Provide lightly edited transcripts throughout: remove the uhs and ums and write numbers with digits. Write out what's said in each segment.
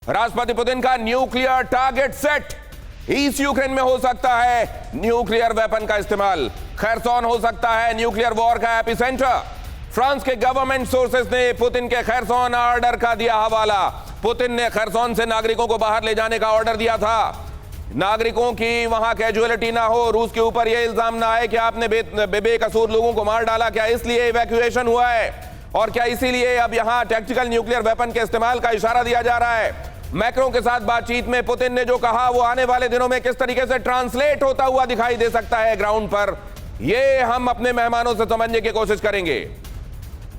राष्ट्रपति पुतिन का nuclear target set. East Ukraine में हो सकता है न्यूक्लियर वेपन का इस्तेमाल। खैरसॉन हो सकता है न्यूक्लियर वॉर का एपिसेंटर। फ्रांस के गवर्नमेंट सोर्सेस ने पुतिन के खैरसॉन ऑर्डर का दिया हवाला। पुतिन ने खैरसॉन से नागरिकों को बाहर ले जाने का ऑर्डर दिया था। नागरिकों की वहां कैजुअलिटी ना हो, रूस के ऊपर यह इल्जाम ना आए कि आपने बेकसूर लोगों को मार डाला। क्या इसलिए इवैक्यूएशन हुआ है? और क्या इसीलिए अब यहां टैक्टिकल न्यूक्लियर वेपन के इस्तेमाल का इशारा दिया जा रहा है? मैक्रों के साथ बातचीत में पुतिन ने जो कहा वो आने वाले दिनों में किस तरीके से ट्रांसलेट होता हुआ दिखाई दे सकता है ग्राउंड पर, ये हम अपने मेहमानों से समझने की कोशिश करेंगे।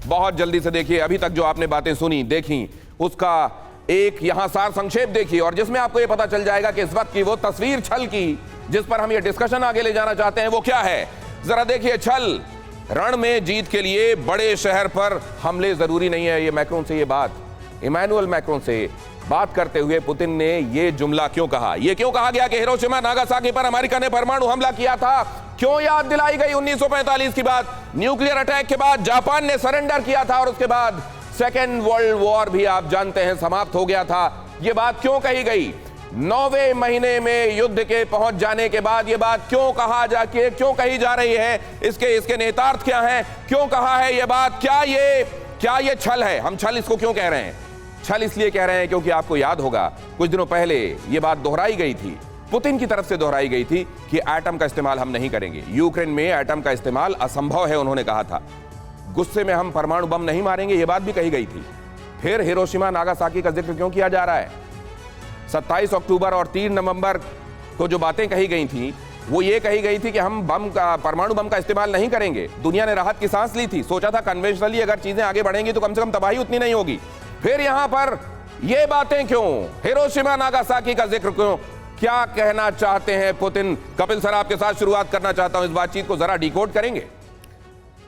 बहुत जल्दी से देखिए, अभी तक जो आपने बातें सुनी देखी उसका एक यहां सार संक्षेप देखिए, और जिसमें आपको यह पता चल जाएगा कि इस वक्त की वो तस्वीर छल की जिस पर हम ये डिस्कशन आगे ले जाना चाहते हैं वो क्या है। जरा देखिए, छल रण में जीत के लिए बड़े शहर पर हमले जरूरी नहीं है। ये मैक्रोन से ये बात, इमैनुअल मैक्रोन से बात करते हुए पुतिन ने ये जुमला क्यों कहा? ये क्यों कहा गया कि हिरोशिमा नागासाकी पर अमेरिका ने परमाणु हमला किया था? क्यों याद दिलाई गई 1945 की बात? न्यूक्लियर अटैक के बाद जापान ने सरेंडर किया था और उसके बाद सेकेंड वर्ल्ड वॉर भी आप जानते हैं समाप्त हो गया था। ये बात क्यों कही गई? 9वें महीने में युद्ध के पहुंच जाने के बाद ये बात क्यों कही जा रही है? इसके नेतार्थ क्या हैं? क्यों कहा है ये बात? क्या ये छल है? हम छल इसको क्यों कह रहे हैं? छल इसलिए कह रहे हैं क्योंकि आपको याद होगा कुछ दिनों पहले ये बात दोहराई गई थी, पुतिन की तरफ से दोहराई गई थी कि एटम का इस्तेमाल हम नहीं करेंगे। यूक्रेन में एटम का इस्तेमाल असंभव है उन्होंने कहा था। गुस्से में हम परमाणु बम नहीं मारेंगे, यह बात भी कही गई थी। फिर हिरोशिमा नागासाकी का जिक्र क्यों किया जा रहा है? 27 अक्टूबर और 3 नवंबर को जो बातें कही गई थी वो ये कही गई थी कि हम परमाणु बम का इस्तेमाल नहीं करेंगे। दुनिया ने राहत की सांस ली थी, सोचा था कन्वेंशनली अगर चीजें आगे बढ़ेंगी तो कम से कम तबाही उतनी नहीं होगी। फिर यहां पर ये बातें क्यों? हिरोशिमा नागासाकी का जिक्र क्यों? क्या कहना चाहते हैं पुतिन? कपिल सर, आपके साथ शुरुआत करना चाहता हूं, इस बातचीत को जरा डिकोड करेंगे।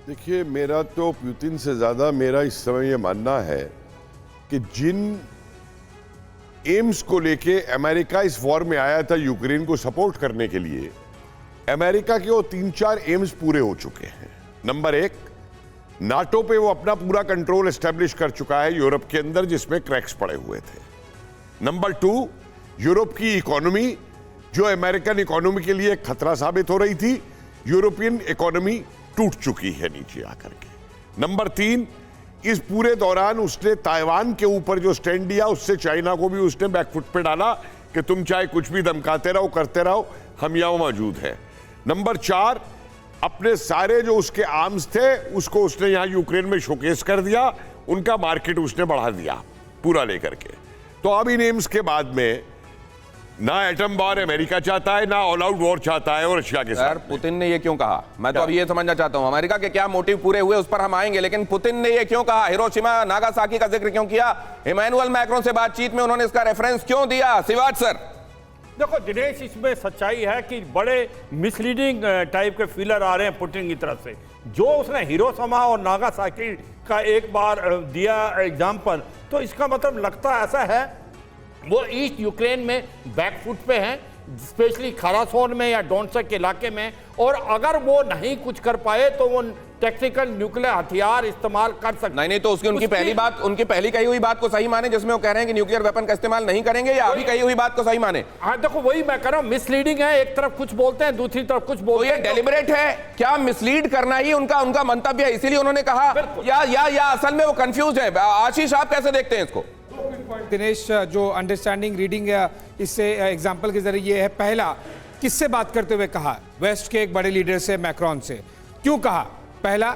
देखिए, मेरा तो पुतिन से ज्यादा मेरा इस समय यह मानना है कि जिन एम्स को लेके अमेरिका इस वॉर में आया था यूक्रेन को सपोर्ट करने के लिए, अमेरिका के वो 3-4 एम्स पूरे हो चुके हैं। नंबर 1, नाटो पे वो अपना पूरा कंट्रोल एस्टेब्लिश कर चुका है यूरोप के अंदर, जिसमें क्रैक्स पड़े हुए थे। नंबर 2, यूरोप की इकोनॉमी जो अमेरिकन इकोनॉमी के लिए खतरा साबित हो रही थी, यूरोपियन इकोनॉमी टूट चुकी है नीचे आकर के। नंबर 3, इस पूरे दौरान उसने ताइवान के ऊपर जो स्टैंड लिया उससे चाइना को भी उसने बैकफुट पे डाला कि तुम चाहे कुछ भी धमकाते रहो, करते रहो, हम यहां मौजूद हैं। नंबर 4, अपने सारे जो उसके आर्म्स थे उसको उसने यहां यूक्रेन में शोकेस कर दिया, उनका मार्केट उसने बढ़ा दिया पूरा लेकर के। तो अब इन एम्स के बाद में ना एटम वॉर अमेरिका चाहता है, ना ऑल आउट वॉर चाहता है और रशिया के साथ। पुतिन ने ये क्यों कहा? मैं तो अब ये समझना चाहता हूं, अमेरिका के क्या मोटिव पूरे हुए उस पर हम आएंगे, लेकिन पुतिन ने ये क्यों कहा? हिरोशिमा नागासाकी का जिक्र क्यों किया? इमैनुअल मैक्रोन से बातचीत में उन्होंने इसका रेफरेंस क्यों दिया? शिवाज सर। देखो दिनेश, इसमें सच्चाई है कि बड़े मिसलीडिंग टाइप के फीलर आ रहे हैं पुतिन की तरफ से। जो उसने हिरोशिमा और नागासाकी का एक बार दिया एग्जाम्पल, तो इसका मतलब लगता ऐसा है वो ईस्ट यूक्रेन में बैकफुट पे हैं, स्पेशली खरासोन में या डोनेट्स्क के इलाके में, और अगर वो नहीं कुछ कर पाए तो वो टेक्निकल न्यूक्लियर हथियार इस्तेमाल कर सकते। नहीं तो उनकी पहली कही हुई बात को सही माने, जिसमें वो कह रहे हैं कि न्यूक्लियर वेपन का इस्तेमाल नहीं करेंगे, या अभी कही हुई बात को सही माने? हाँ देखो, वही मैं कह रहा हूँ, मिसलीडिंग है। एक तरफ कुछ बोलते हैं, दूसरी तरफ कुछ बोलते हैं। तो ये डेलिबरेट है क्या? मिसलीड करना ही उनका मंतव्य है, इसीलिए उन्होंने कहा, या असल में वो कंफ्यूज है? आशीष, आप कैसे देखते हैं इसको? दिनेश, जो अंडरस्टैंडिंग रीडिंग इससे एग्जाम्पल के जरिए ये है। पहला, किससे बात करते हुए कहा? वेस्ट के एक बड़े लीडर से, मैक्रोन से। क्यों कहा? पहला,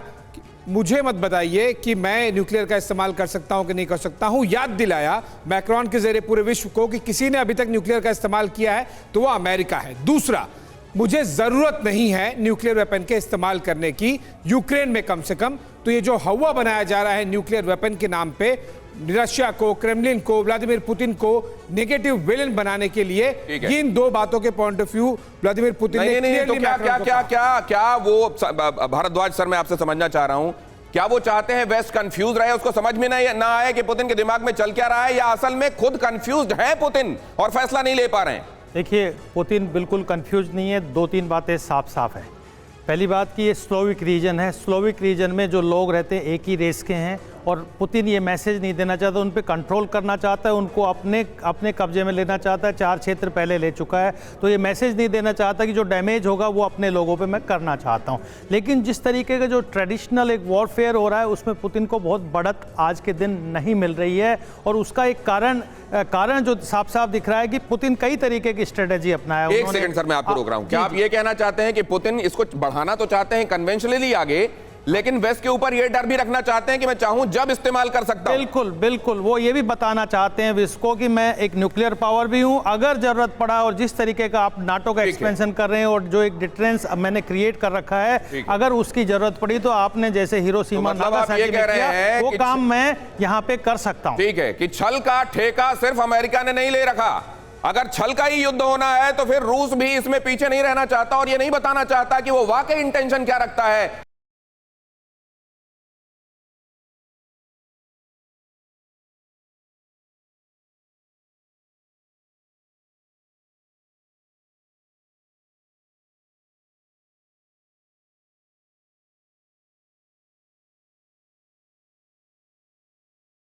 मुझे मत बताइए कि मैं न्यूक्लियर का इस्तेमाल कर सकता हूं कि नहीं कर सकता हूं। याद दिलाया मैक्रोन के जरिए पूरे विश्व को कि किसी ने अभी तक न्यूक्लियर का इस्तेमाल किया है तो वह अमेरिका है। दूसरा, मुझे जरूरत नहीं है न्यूक्लियर वेपन के इस्तेमाल करने की यूक्रेन में कम से कम। तो ये जो हवा बनाया जा रहा है न्यूक्लियर वेपन के नाम पे, रशिया को, क्रेमलिन को, व्लादिमीर पुतिन को नेगेटिव विलेन बनाने के लिए, इन दो बातों के point of view Vladimir Putin ने नहीं, तो क्या वो भारद्वाज सर, मैं आपसे समझना चाह रहा हूं, क्या वो चाहते हैं वेस्ट कंफ्यूज रहे, उसको समझ में ना आए कि पुतिन के दिमाग में चल क्या रहा है, या असल में खुद कंफ्यूज्ड है पुतिन और फैसला नहीं ले पा रहे हैं? देखिए, पुतिन बिल्कुल कंफ्यूज नहीं है। 2-3 बातें साफ साफ है। पहली बात कि ये स्लोविक रीजन है। स्लोविक रीजन में जो लोग रहते हैं एक ही रेस के हैं और पुतिन ये मैसेज नहीं देना चाहता, उन पे कंट्रोल करना चाहता है, उनको अपने कब्जे में लेना चाहता है। 4 क्षेत्र पहले ले चुका है, तो ये मैसेज नहीं देना चाहता कि जो डैमेज होगा वो अपने लोगों पे मैं करना चाहता हूँ। लेकिन जिस तरीके का जो ट्रेडिशनल एक वॉरफेयर हो रहा है उसमें पुतिन को बहुत बढ़त आज के दिन नहीं मिल रही है, और उसका एक कारण जो साफ साफ दिख रहा है कि पुतिन कई तरीके की स्ट्रेटेजी अपनाया। एक सेकंड सर, मैं आपको रोक रहा हूं। क्या आप ये कहना चाहते हैं कि पुतिन इसको बढ़ाना तो चाहते हैं कन्वेंशनली आगे, लेकिन वेस्ट के ऊपर ये डर भी रखना चाहते हैं कि मैं चाहूं जब इस्तेमाल कर सकता हूं? बिल्कुल बिल्कुल, वो ये भी बताना चाहते हैं विश्व को कि मैं एक न्यूक्लियर पावर भी हूं अगर जरूरत पड़ा। और जिस तरीके का आप नाटो का एक्सपेंशन कर रहे हैं और जो एक डिटरेंस मैंने क्रिएट कर रखा है, अगर उसकी जरूरत पड़ी तो आपने जैसे हिरोशिमा नागासाकी में किया वो काम मैं यहां पे कर सकता हूं। ठीक है कि छल का ठेका सिर्फ अमेरिका ने नहीं ले रखा। अगर छल का ही युद्ध होना है तो फिर रूस भी इसमें पीछे नहीं रहना चाहता और ये नहीं बताना चाहता कि वो वाकई इंटेंशन क्या रखता है।